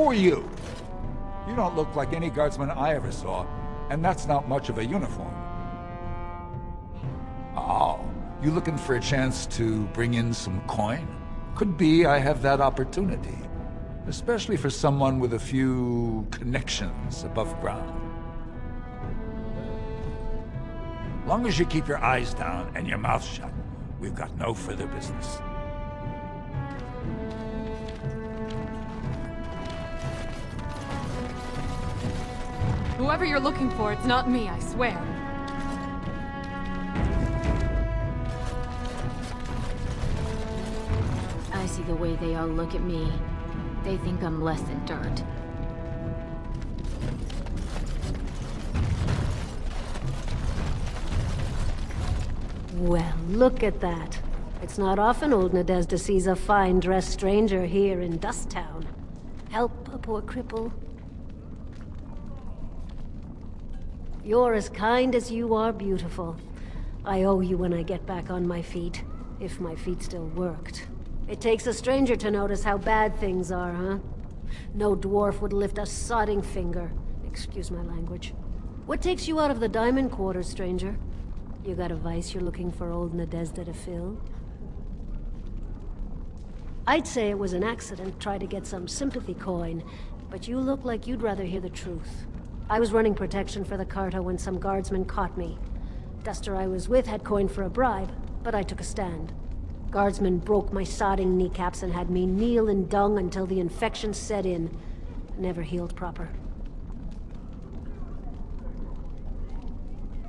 Who are you? You don't look like any guardsman I ever saw, and that's not much of a uniform. Oh, you looking for a chance to bring in some coin? Could be I have that opportunity. Especially for someone with a few connections above ground. Long as you keep your eyes down and your mouth shut, we've got no further business. Whoever you're looking for, it's not me, I swear. I see the way they all look at me. They think I'm less than dirt. Well, look at that. It's not often old Nadezhda sees a fine-dressed stranger here in Dust Town. Help a poor cripple. You're as kind as you are beautiful. I owe you when I get back on my feet. If my feet still worked. It takes a stranger to notice how bad things are, huh? No dwarf would lift a sodding finger. Excuse my language. What takes you out of the Diamond Quarters, stranger? You got a vice you're looking for old Nadezhda to fill? I'd say it was an accident, try to get some sympathy coin, but you look like you'd rather hear the truth. I was running protection for the Carta when some guardsmen caught me. Duster I was with had coin for a bribe, but I took a stand. Guardsmen broke my sodding kneecaps and had me kneel in dung until the infection set in. Never healed proper.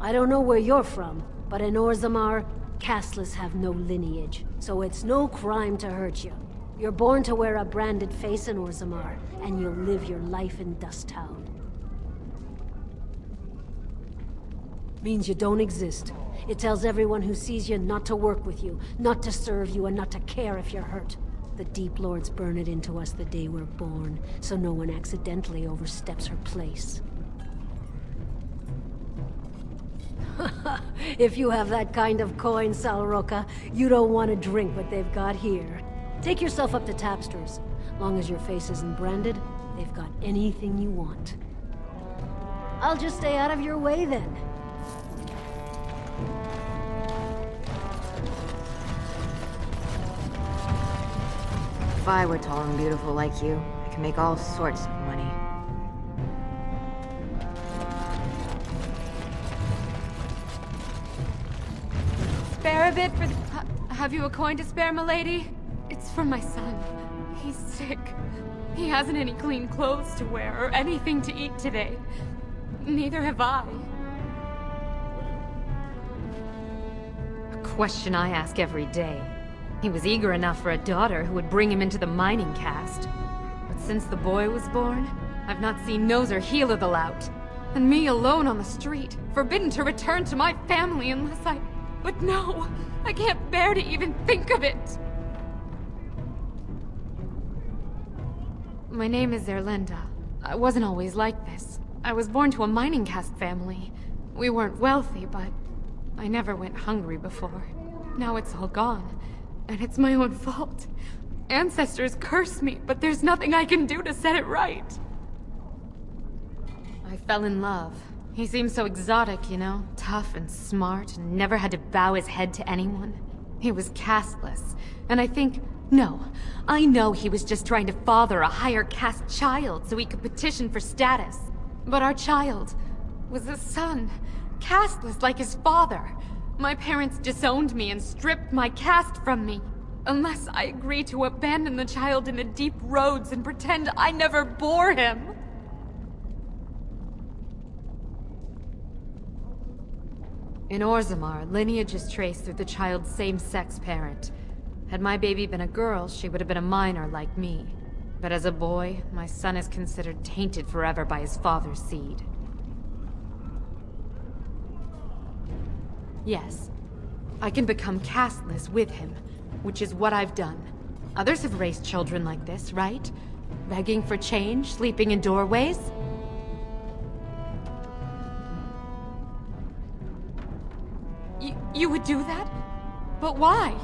I don't know where you're from, but in Orzammar, casteless have no lineage, so it's no crime to hurt you. You're born to wear a branded face in Orzammar, and you'll live your life in Dust Town. Means you don't exist. It tells everyone who sees you not to work with you, not to serve you, and not to care if you're hurt. The Deep Lords burn it into us the day we're born, so no one accidentally oversteps her place. If you have that kind of coin, Salroka, you don't want to drink what they've got here. Take yourself up to Tapster's. Long as your face isn't branded, they've got anything you want. I'll just stay out of your way then. If I were tall and beautiful like you, I could make all sorts of money. Spare a bit for have you a coin to spare, milady? It's for my son. He's sick. He hasn't any clean clothes to wear or anything to eat today. Neither have I. A question I ask every day. He was eager enough for a daughter who would bring him into the mining caste. But since the boy was born, I've not seen nose or heel of the lout. And me alone on the street, forbidden to return to my family unless I... But no! I can't bear to even think of it! My name is Erlinda. I wasn't always like this. I was born to a mining caste family. We weren't wealthy, but I never went hungry before. Now it's all gone, and it's my own fault. Ancestors curse me, but there's nothing I can do to set it right. I fell in love. He seemed so exotic, you know? Tough and smart, and never had to bow his head to anyone. He was casteless, and I know he was just trying to father a higher caste child so he could petition for status. But our child was a son, casteless like his father. My parents disowned me and stripped my caste from me. Unless I agree to abandon the child in the deep roads and pretend I never bore him. In Orzammar, lineage is traced through the child's same-sex parent. Had my baby been a girl, she would have been a minor like me. But as a boy, my son is considered tainted forever by his father's seed. Yes, I can become casteless with him, which is what I've done. Others have raised children like this, right? Begging for change, sleeping in doorways? You would do that? But why?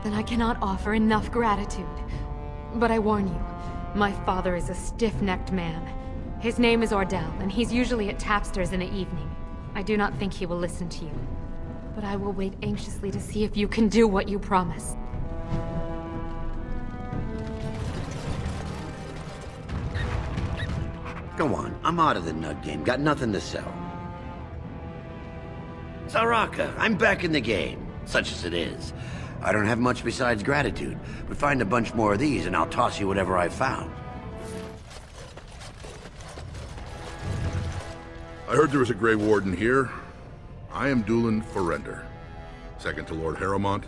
then I cannot offer enough gratitude. But I warn you, my father is a stiff-necked man. His name is Ordell, and he's usually at Tapster's in the evening. I do not think he will listen to you. But I will wait anxiously to see if you can do what you promise. Go on, I'm out of the nug game. Got nothing to sell. Saraka, I'm back in the game, such as it is. I don't have much besides gratitude, but find a bunch more of these and I'll toss you whatever I've found. I heard there was a Grey Warden here. I am Dulin Forrender, second to Lord Harrowmont,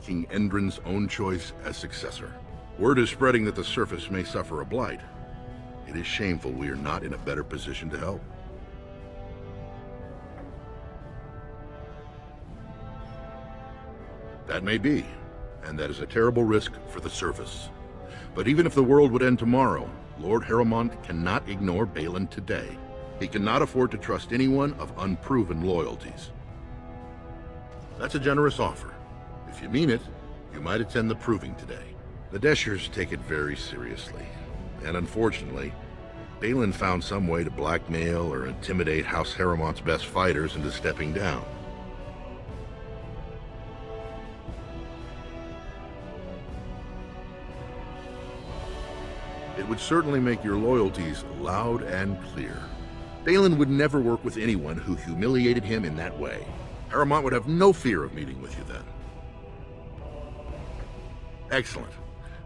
King Endrin's own choice as successor. Word is spreading that the surface may suffer a blight. It is shameful we are not in a better position to help. That may be, and that is a terrible risk for the surface. But even if the world would end tomorrow, Lord Harrowmont cannot ignore Balin today. He cannot afford to trust anyone of unproven loyalties. That's a generous offer. If you mean it, you might attend the proving today. The Deshers take it very seriously, and unfortunately, Balin found some way to blackmail or intimidate House Harrowmont's best fighters into stepping down. It would certainly make your loyalties loud and clear. Balin would never work with anyone who humiliated him in that way. Harrowmont would have no fear of meeting with you then. Excellent.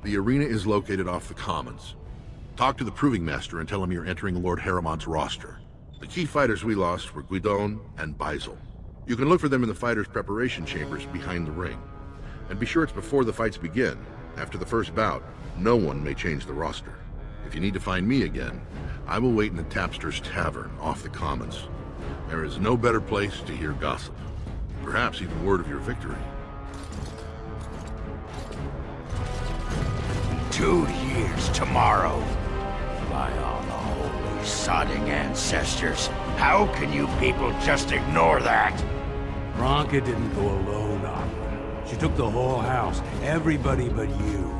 The arena is located off the Commons. Talk to the Proving Master and tell him you're entering Lord Harrowmont's roster. The key fighters we lost were Guidon and Baisel. You can look for them in the fighters' preparation chambers behind the ring. And be sure it's before the fights begin. After the first bout, no one may change the roster. If you need to find me again, I will wait in the Tapster's Tavern off the Commons. There is no better place to hear gossip. Perhaps even word of your victory. 2 years tomorrow. Fly on the holy sodding ancestors. How can you people just ignore that? Bronca didn't go alone, Aqua. She took the whole house, everybody but you.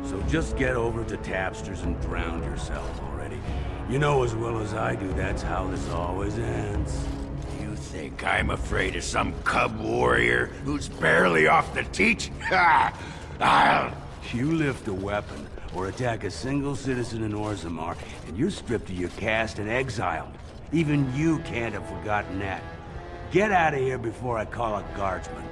So just get over to Tapster's and drown yourself already. You know as well as I do that's how this always ends. You think I'm afraid of some cub warrior who's barely off the teat? Ha! You lift a weapon or attack a single citizen in Orzammar, and you're stripped of your caste and exiled. Even you can't have forgotten that. Get out of here before I call a guardsman.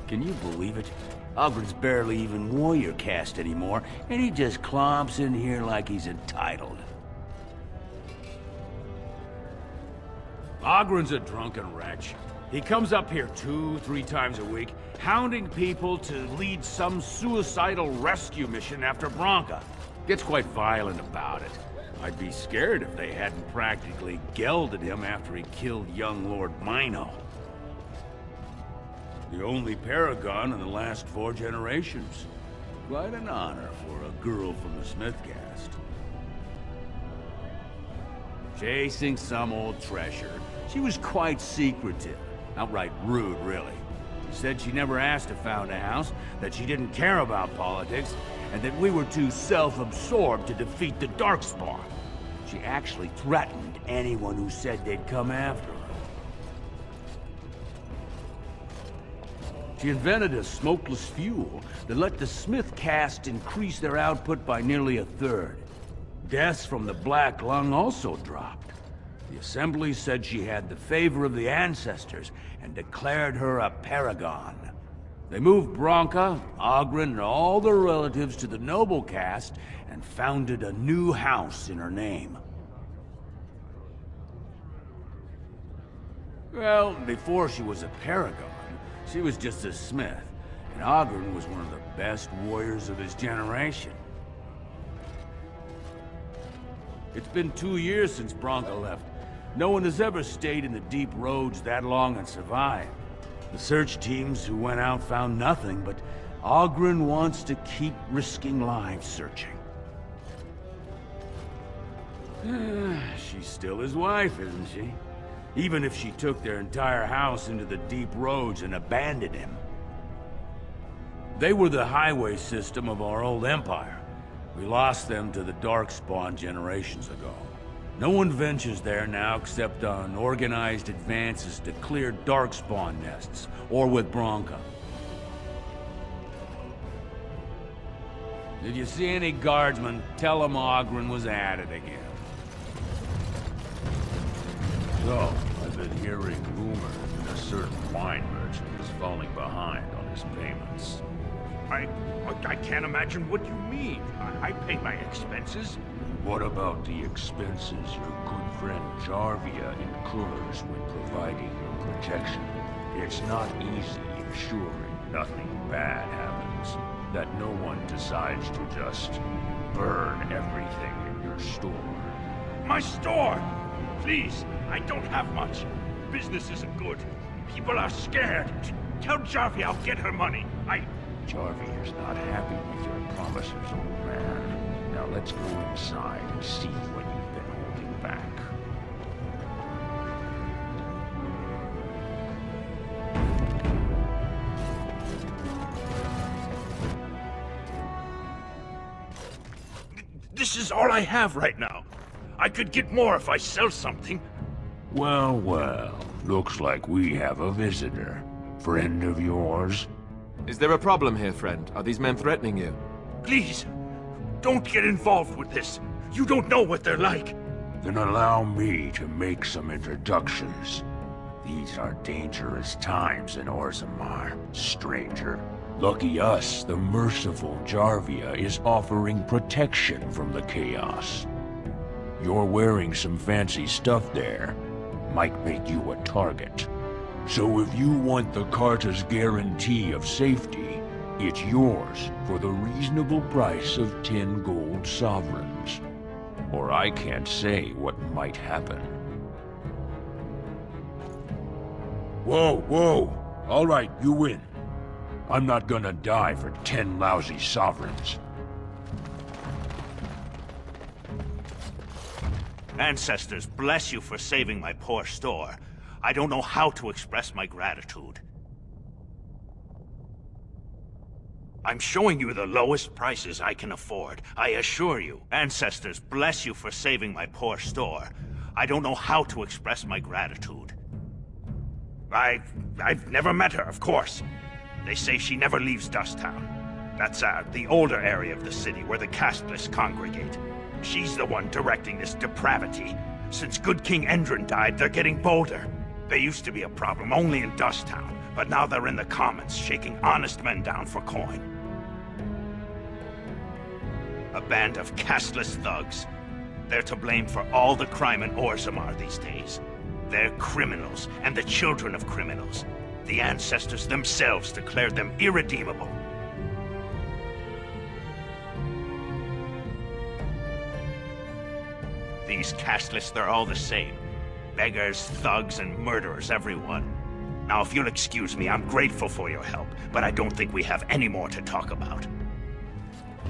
Can you believe it? Ogren's barely even warrior caste anymore, and he just clomps in here like he's entitled. Ogren's a drunken wretch. He comes up here 2-3 times a week, hounding people to lead some suicidal rescue mission after Bronca. Gets quite violent about it. I'd be scared if they hadn't practically gelded him after he killed young Lord Mino. The only paragon in the last 4 generations. Quite an honor for a girl from the Smith caste. Chasing some old treasure. She was quite secretive. Outright rude, really. She said she never asked to found a house, that she didn't care about politics, and that we were too self-absorbed to defeat the Darkspawn. She actually threatened anyone who said they'd come after her. She invented a smokeless fuel that let the Smith caste increase their output by nearly 1/3. Deaths from the Black Lung also dropped. The Assembly said she had the favor of the ancestors and declared her a paragon. They moved Bronca, Ogren, and all their relatives to the noble caste and founded a new house in her name. Well, before she was a paragon, she was just a smith, and Ogren was one of the best warriors of his generation. It's been 2 years since Bronca left. No one has ever stayed in the deep roads that long and survived. The search teams who went out found nothing, but Ogren wants to keep risking lives searching. She's still his wife, isn't she? Even if she took their entire house into the deep roads and abandoned him. They were the highway system of our old empire. We lost them to the Darkspawn generations ago. No one ventures there now except on organized advances to clear Darkspawn nests, or with Bronca. Did you see any guardsmen? Tell them Ogren was at it again. So, I've been hearing rumors that a certain wine merchant is falling behind on his payments. I can't imagine what you mean. I pay my expenses. What about the expenses your good friend Jarvia incurs when providing your protection? It's not easy ensuring nothing bad happens, that no one decides to just burn everything in your store. My store! Please, I don't have much. Business isn't good. People are scared. Tell Jarvia I'll get her money. Jarvia is not happy with your promises, old man. Now let's go inside and see what you've been holding back. This is all I have right now. I could get more if I sell something. Well, well. Looks like we have a visitor. Friend of yours? Is there a problem here, friend? Are these men threatening you? Please, don't get involved with this. You don't know what they're like. Then allow me to make some introductions. These are dangerous times in Orzammar, stranger. Lucky us, the merciful Jarvia is offering protection from the chaos. You're wearing some fancy stuff there. Might make you a target. So if you want the Carta's guarantee of safety, it's yours for the reasonable price of 10 gold sovereigns. Or I can't say what might happen. Whoa, whoa! All right, you win. I'm not gonna die for 10 lousy sovereigns. Ancestors, bless you for saving my poor store. I don't know how to express my gratitude. I'm showing you the lowest prices I can afford. I assure you. Ancestors, bless you for saving my poor store. I don't know how to express my gratitude. I've never met her, of course. They say she never leaves Dusttown. That's the older area of the city where the casteless congregate. She's the one directing this depravity. Since good King Endron died, they're getting bolder. They used to be a problem only in Dusttown, but now they're in the Commons, shaking honest men down for coin. A band of casteless thugs. They're to blame for all the crime in Orzammar these days. They're criminals, and the children of criminals. The ancestors themselves declared them irredeemable. These casteless, they're all the same. Beggars, thugs, and murderers, everyone. Now, if you'll excuse me, I'm grateful for your help, but I don't think we have any more to talk about.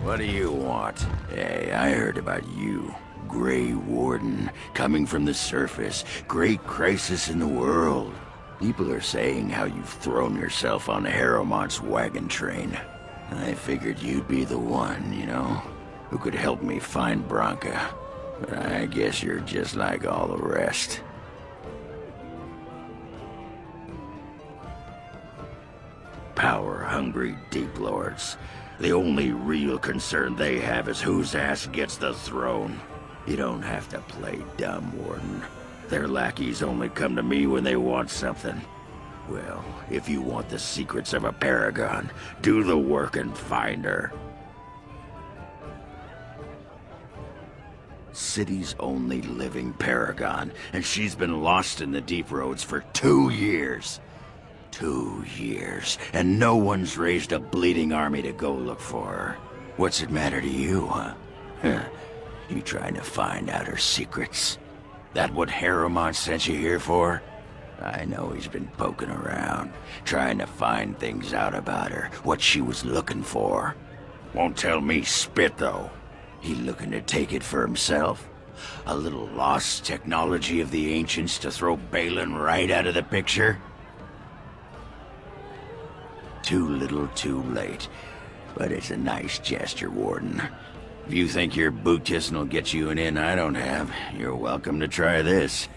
What do you want? Hey, I heard about you. Grey Warden, coming from the surface. Great crisis in the world. People are saying how you've thrown yourself on Harrowmont's wagon train. I figured you'd be the one, you know, who could help me find Bronca. But I guess you're just like all the rest. Power-hungry Deep Lords. The only real concern they have is whose ass gets the throne. You don't have to play dumb, Warden. Their lackeys only come to me when they want something. Well, if you want the secrets of a paragon, do the work and find her. City's only living paragon, and she's been lost in the deep roads for 2 years. 2 years, and no one's raised a bleeding army to go look for her. What's it matter to you, huh? You trying to find out her secrets? That what Harrowmont sent you here for? I know he's been poking around, trying to find things out about her, what she was looking for. Won't tell me spit, though. He looking to take it for himself? A little lost technology of the ancients to throw Balin right out of the picture? Too little, too late. But it's a nice gesture, Warden. If you think your boot-kissing will get you an in I don't have, you're welcome to try this.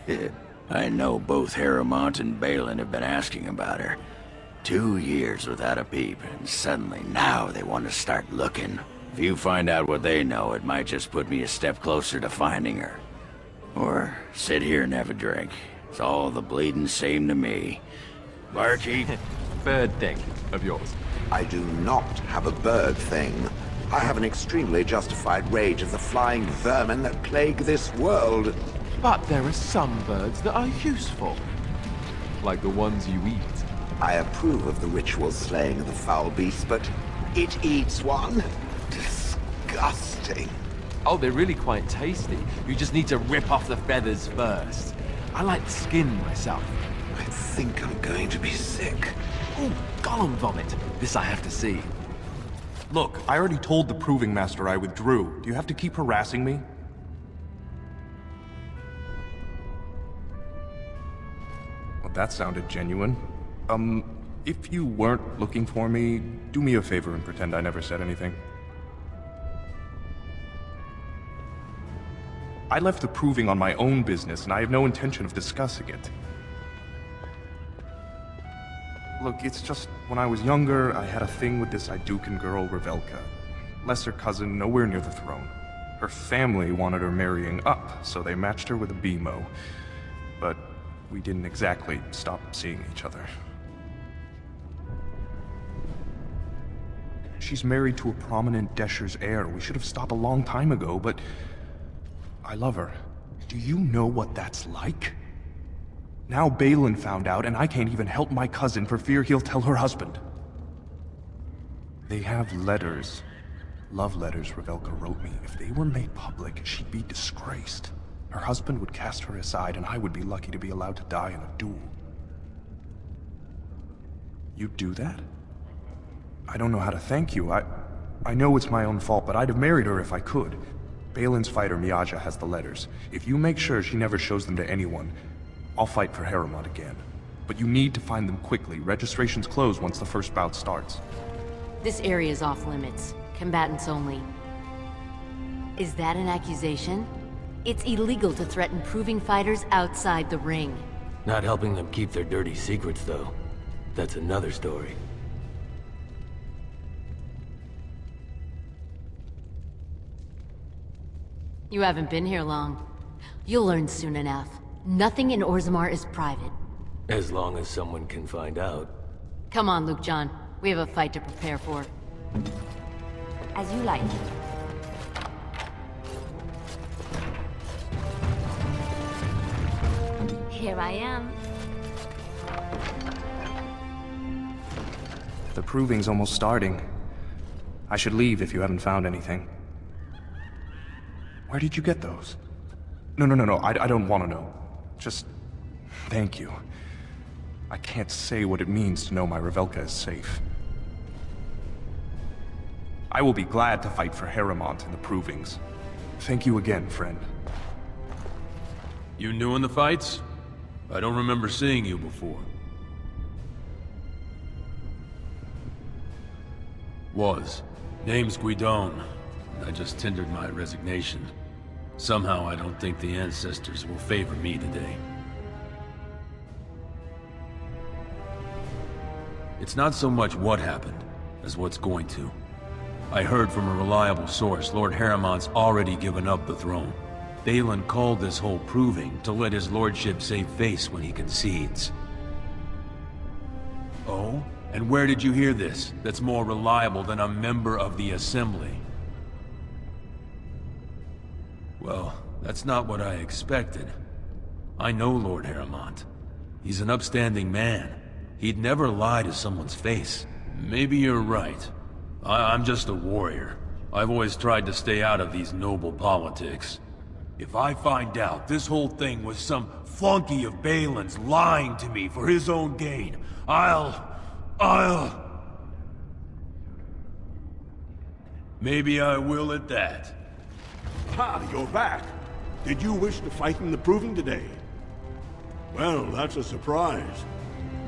I know both Harrowmont and Balin have been asking about her. 2 years without a peep, and suddenly now they want to start looking. If you find out what they know, it might just put me a step closer to finding her. Or sit here and have a drink. It's all the bleeding same to me. Barkeep? Bird thing of yours. I do not have a bird thing. I have an extremely justified rage of the flying vermin that plague this world. But there are some birds that are useful. Like the ones you eat. I approve of the ritual slaying of the foul beast, but it eats one? Disgusting. Oh, they're really quite tasty. You just need to rip off the feathers first. I like the skin myself. I think I'm going to be sick. Oh, golem vomit. This I have to see. Look, I already told the Proving Master I withdrew. Do you have to keep harassing me? Well, that sounded genuine. If you weren't looking for me, do me a favor and pretend I never said anything. I left the Proving on my own business, and I have no intention of discussing it. Look, it's just, when I was younger, I had a thing with this Idukan girl, Revelka. Lesser cousin, nowhere near the throne. Her family wanted her marrying up, so they matched her with a BMO. But we didn't exactly stop seeing each other. She's married to a prominent Desher's heir. We should have stopped a long time ago, but I love her. Do you know what that's like? Now Balin found out, and I can't even help my cousin for fear he'll tell her husband. They have letters. Love letters Revelka wrote me. If they were made public, she'd be disgraced. Her husband would cast her aside, and I would be lucky to be allowed to die in a duel. You'd do that? I don't know how to thank you. I know it's my own fault, but I'd have married her if I could. Balin's fighter Miaja has the letters. If you make sure she never shows them to anyone, I'll fight for Harrowmont again. But you need to find them quickly. Registrations close once the first bout starts. This area is off limits. Combatants only. Is that an accusation? It's illegal to threaten Proving fighters outside the ring. Not helping them keep their dirty secrets, though. That's another story. You haven't been here long. You'll learn soon enough. Nothing in Orzammar is private. As long as someone can find out. Come on, Luke John. We have a fight to prepare for. As you like. Here I am. The Proving's almost starting. I should leave if you haven't found anything. Where did you get those? No, I don't want to know. Just thank you. I can't say what it means to know my Revelka is safe. I will be glad to fight for Harrowmont in the Provings. Thank you again, friend. You new in the fights? I don't remember seeing you before. Name's Guidon. I just tendered my resignation. Somehow I don't think the ancestors will favor me today. It's not so much what happened, as what's going to. I heard from a reliable source Lord Harrowmont's already given up the throne. Balin called this whole Proving to let his lordship save face when he concedes. Oh? And where did you hear this that's more reliable than a member of the Assembly? Well, that's not what I expected. I know Lord Harrowmont. He's an upstanding man. He'd never lie to someone's face. Maybe you're right. I'm just a warrior. I've always tried to stay out of these noble politics. If I find out this whole thing was some flunky of Balin's lying to me for his own gain, Maybe I will at that. Ah, you're back. Did you wish to fight in the proving today? Well, that's a surprise.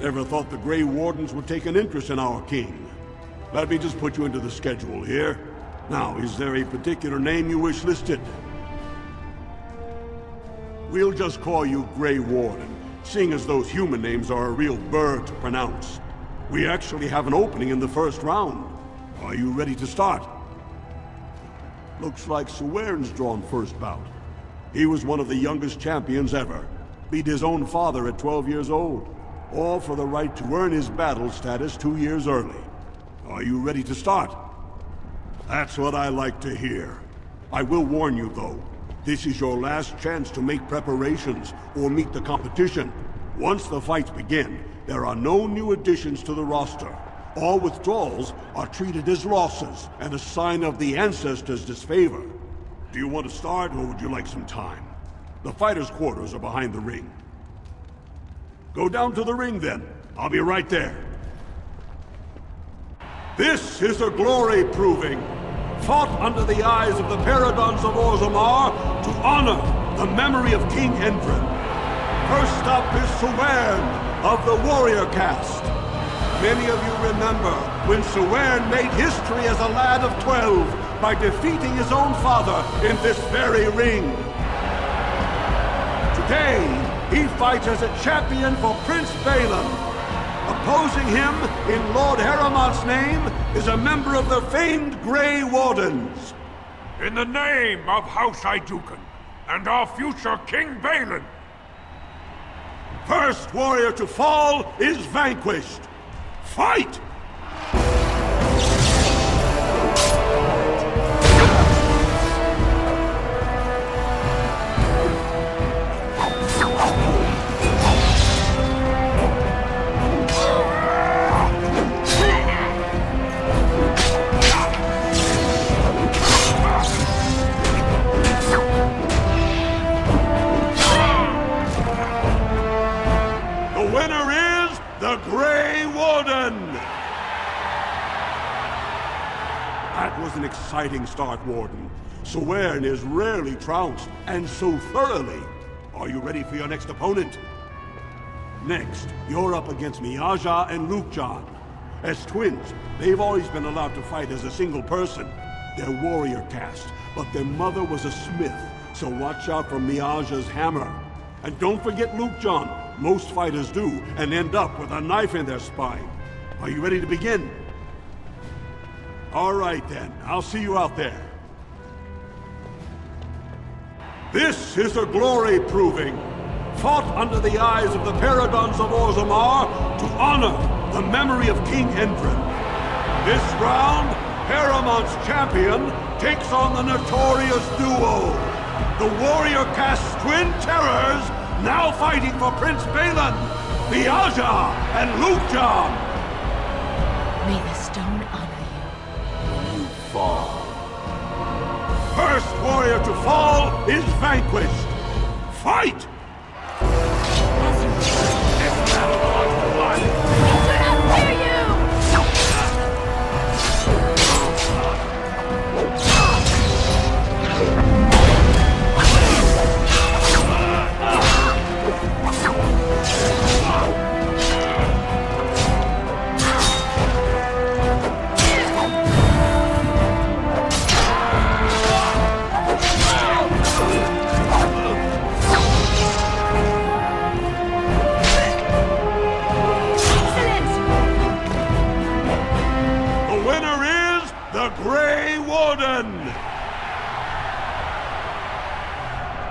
Never thought the Grey Wardens would take an interest in our king. Let me just put you into the schedule here. Now, is there a particular name you wish listed? We'll just call you Grey Warden, seeing as those human names are a real burr to pronounce. We actually have an opening in the first round. Are you ready to start? Looks like Suwern's drawn first bout. He was one of the youngest champions ever. Beat his own father at 12 years old. All for the right to earn his battle status 2 years early. Are you ready to start? That's what I like to hear. I will warn you, though. This is your last chance to make preparations or meet the competition. Once the fights begin, there are no new additions to the roster. All withdrawals are treated as losses and a sign of the ancestors' disfavor. Do you want to start, or would you like some time? The fighters' quarters are behind the ring. Go down to the ring, then. I'll be right there. This is a glory proving, fought under the eyes of the Paradons of Orzammar to honor the memory of King Endrin. First up is Suwern of the warrior caste. Many of you remember when Suwern made history as a lad of 12 by defeating his own father in this very ring. Today, he fights as a champion for Prince Balin. Opposing him, in Lord Heramont's name, is a member of the famed Grey Wardens. In the name of House Idukan and our future King Balin. First warrior to fall is vanquished. Fight! The Grey Warden! That was an exciting start, Warden. Suwern is rarely trounced, and so thoroughly. Are you ready for your next opponent? Next, you're up against Miaja and Lukejan. As twins, they've always been allowed to fight as a single person. They're warrior caste, but their mother was a smith, so watch out for Miaja's hammer. And don't forget Lukejan. Most fighters do, and end up with a knife in their spine. Are you ready to begin? All right then, I'll see you out there. This is a glory proving, fought under the eyes of the Paradons of Orzammar to honor the memory of King Endrin. This round, Heramont's champion takes on the notorious duo, the warrior caste twin terrors, now fighting for Prince Balin, Miaja and Lukejan. May the stone honor you. You fall. First warrior to fall is vanquished. Fight! Grey Warden!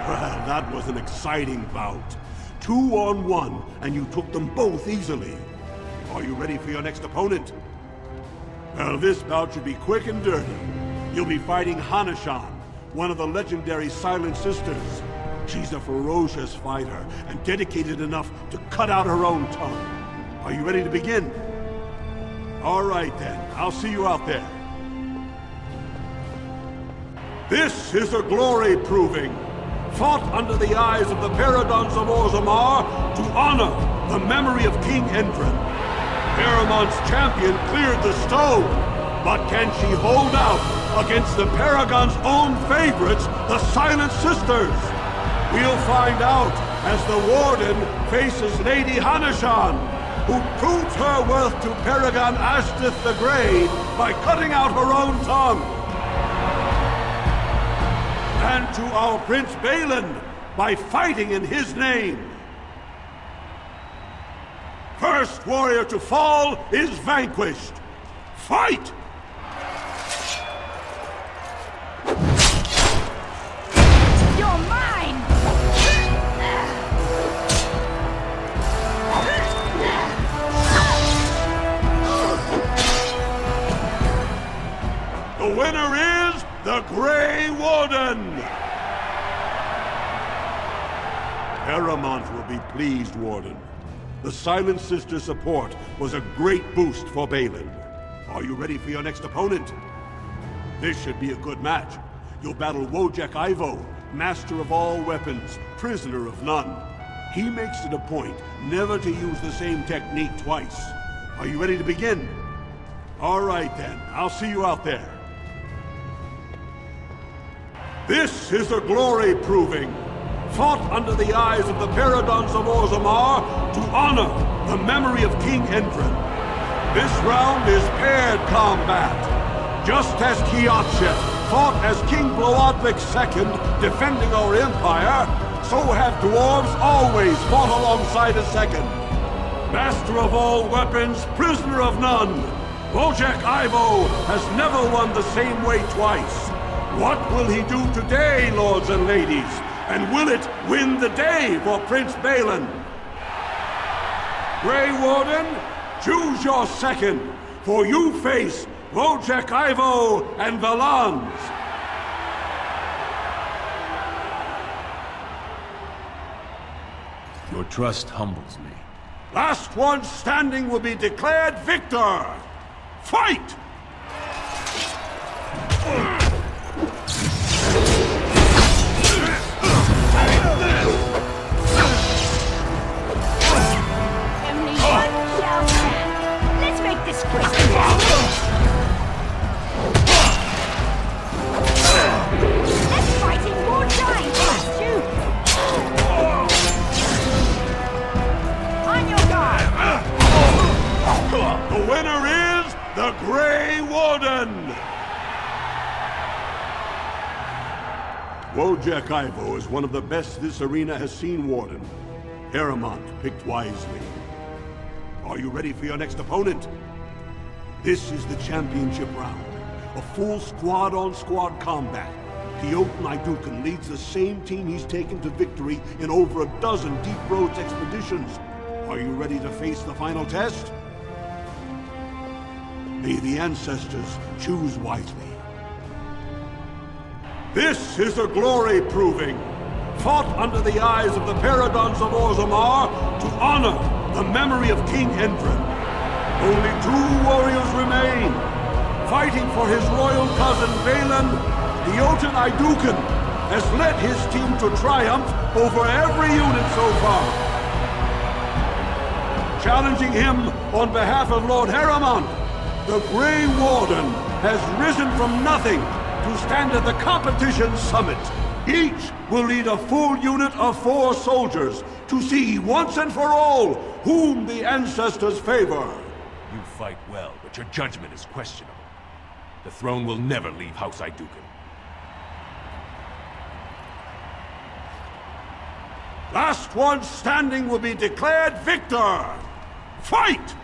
Well, that was an exciting bout. 2-on-1, and you took them both easily. Are you ready for your next opponent? Well, this bout should be quick and dirty. You'll be fighting Hanashan, one of the legendary Silent Sisters. She's a ferocious fighter, and dedicated enough to cut out her own tongue. Are you ready to begin? All right then, I'll see you out there. This is a glory proving, fought under the eyes of the Paradons of Orzammar to honor the memory of King Endrin. Heramont's champion cleared the stone, but can she hold out against the Paragon's own favorites, the Silent Sisters? We'll find out as the Warden faces Lady Hanashan, who proves her worth to Paragon Ashtith the Grey by cutting out her own tongue. And to our Prince Balin by fighting in his name. First warrior to fall is vanquished. Fight! You're mine! The winner is the Grey Warden! Paramount will be pleased, Warden. The Silent Sister's support was a great boost for Balin. Are you ready for your next opponent? This should be a good match. You'll battle Wojek Ivo, master of all weapons, prisoner of none. He makes it a point never to use the same technique twice. Are you ready to begin? All right then, I'll see you out there. This is a glory proving, fought under the eyes of the Paradons of Orzammar to honor the memory of King Endrin. This round is paired combat. Just as Kiatshet fought as King Bloodwick II, defending our empire, so have dwarves always fought alongside a second. Master of all weapons, prisoner of none, Wojek Ivo has never won the same way twice. What will he do today, lords and ladies? And will it win the day for Prince Balin? Grey Warden, choose your second, for you face Wojek Ivo and Valans. Your trust humbles me. Last one standing will be declared victor. Fight! Only one shall stand. Let's make this quick. Let's fight in more time, blast you! On your guard! The winner is the Grey Warden! Wojek Ivo is one of the best this arena has seen, Warden. Paramount picked wisely. Are you ready for your next opponent? This is the championship round. A full squad-on-squad combat. Teoten Idukan leads the same team he's taken to victory in over a dozen Deep Roads expeditions. Are you ready to face the final test? May the ancestors choose wisely. This is a glory proving, fought under the eyes of the Paradons of Orzammar to honor the memory of King Endrin. Only two warriors remain. Fighting for his royal cousin Balin, Teoten Idukan has led his team to triumph over every unit so far. Challenging him on behalf of Lord Harrimont, the Grey Warden has risen from nothing to stand at the competition summit. Each will lead a full unit of 4 soldiers to see once and for all whom the ancestors favor. You fight well, but your judgment is questionable. The throne will never leave House Idukan. Last one standing will be declared victor. Fight!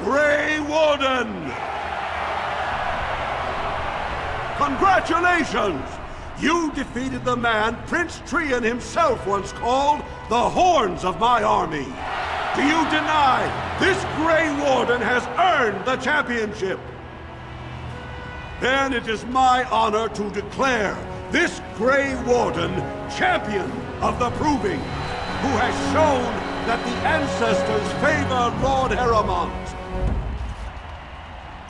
Grey Warden! Congratulations! You defeated the man Prince Trian himself once called the Horns of my army. Do you deny this Grey Warden has earned the championship? Then it is my honor to declare this Grey Warden champion of the Proving, who has shown that the ancestors favor Lord Heremont.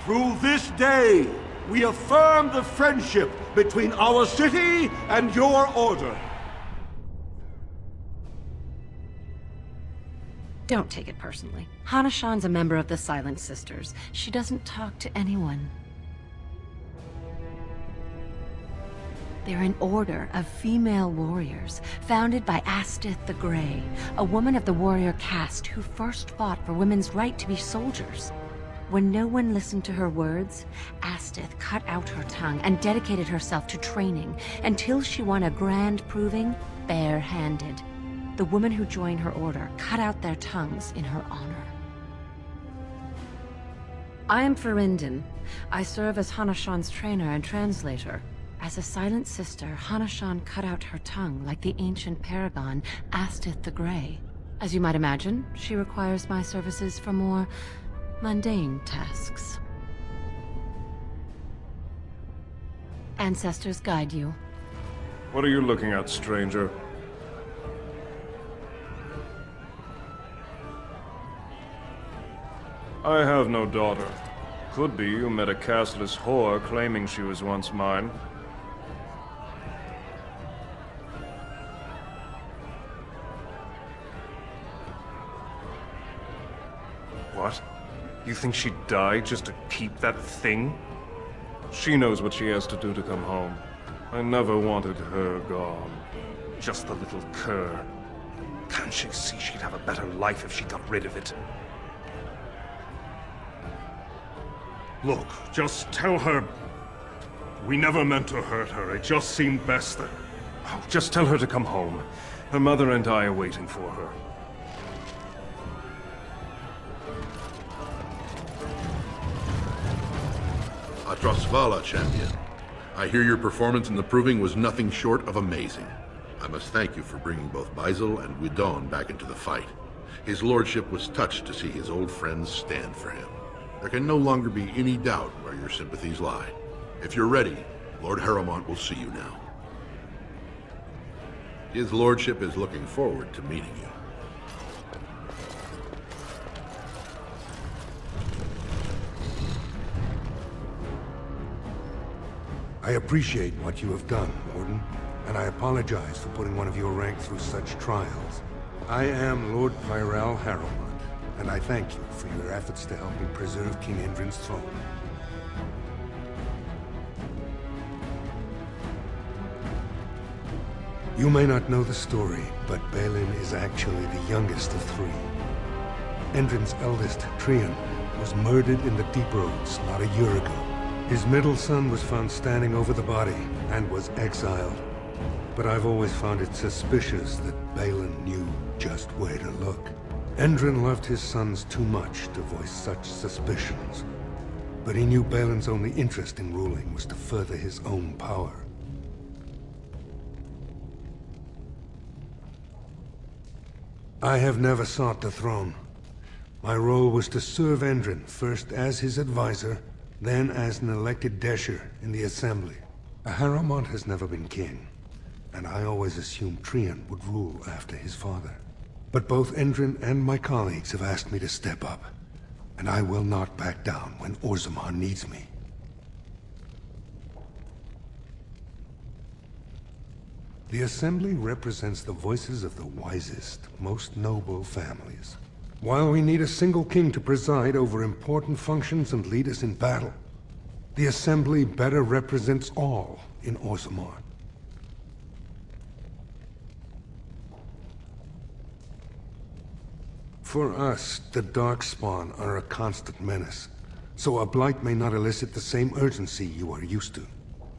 Through this day, we affirm the friendship between our city and your order. Don't take it personally. Hana-shan's a member of the Silent Sisters. She doesn't talk to anyone. They're an order of female warriors, founded by Astith the Grey, a woman of the warrior caste who first fought for women's right to be soldiers. When no one listened to her words, Astith cut out her tongue and dedicated herself to training until she won a grand proving bare-handed. The women who joined her order cut out their tongues in her honor. I am Ferinden. I serve as Hana-shan's trainer and translator. As a Silent Sister, Hana-shan cut out her tongue like the ancient paragon Astith the Grey. As you might imagine, she requires my services for more mundane tasks. Ancestors guide you. What are you looking at, stranger? I have no daughter. Could be you met a casteless whore claiming she was once mine. What? You think she'd die just to keep that thing? She knows what she has to do to come home. I never wanted her gone. Just the little cur. Can't she see she'd have a better life if she got rid of it? Look, just tell her... We never meant to hurt her. It just seemed best that... Oh, just tell her to come home. Her mother and I are waiting for her. Atrosvala, champion. I hear your performance in the Proving was nothing short of amazing. I must thank you for bringing both Baisel and Guidon back into the fight. His lordship was touched to see his old friends stand for him. There can no longer be any doubt where your sympathies lie. If you're ready, Lord Heremont will see you now. His lordship is looking forward to meeting you. I appreciate what you have done, Warden, and I apologize for putting one of your rank through such trials. I am Lord Pyrell Heremont, and I thank you for your efforts to help me preserve King Endrin's throne. You may not know the story, but Balin is actually the youngest of three. Endrin's eldest, Trian, was murdered in the Deep Roads not a year ago. His middle son was found standing over the body and was exiled. But I've always found it suspicious that Balin knew just where to look. Endrin loved his sons too much to voice such suspicions. But he knew Balin's only interest in ruling was to further his own power. I have never sought the throne. My role was to serve Endrin, first as his advisor, then as an elected Desher in the Assembly. Heremont has never been king, and I always assumed Trian would rule after his father. But both Endrin and my colleagues have asked me to step up, and I will not back down when Orzammar needs me. The Assembly represents the voices of the wisest, most noble families. While we need a single king to preside over important functions and lead us in battle, the Assembly better represents all in Orzammar. For us, the Darkspawn are a constant menace, so a blight may not elicit the same urgency you are used to.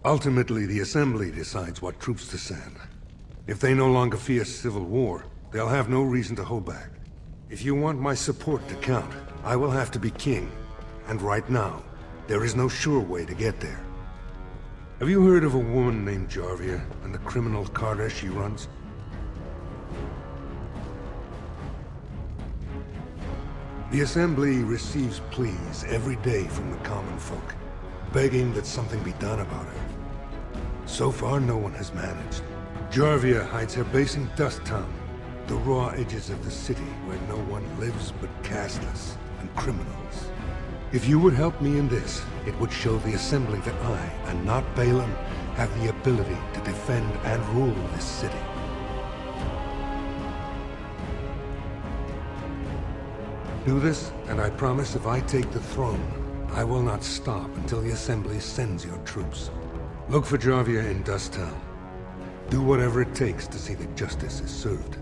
Ultimately, the Assembly decides what troops to send. If they no longer fear civil war, they'll have no reason to hold back. If you want my support to count, I will have to be king, and right now, there is no sure way to get there. Have you heard of a woman named Jarvia and the criminal carter she runs? The Assembly receives pleas every day from the common folk, begging that something be done about her. So far, no one has managed. Jarvia hides her base in Dust Town, the raw edges of the city where no one lives but casteless and criminals. If you would help me in this, it would show the Assembly that I, and not Balin, have the ability to defend and rule this city. Do this, and I promise if I take the throne, I will not stop until the Assembly sends your troops. Look for Jarvia in Dust Town. Do whatever it takes to see that justice is served.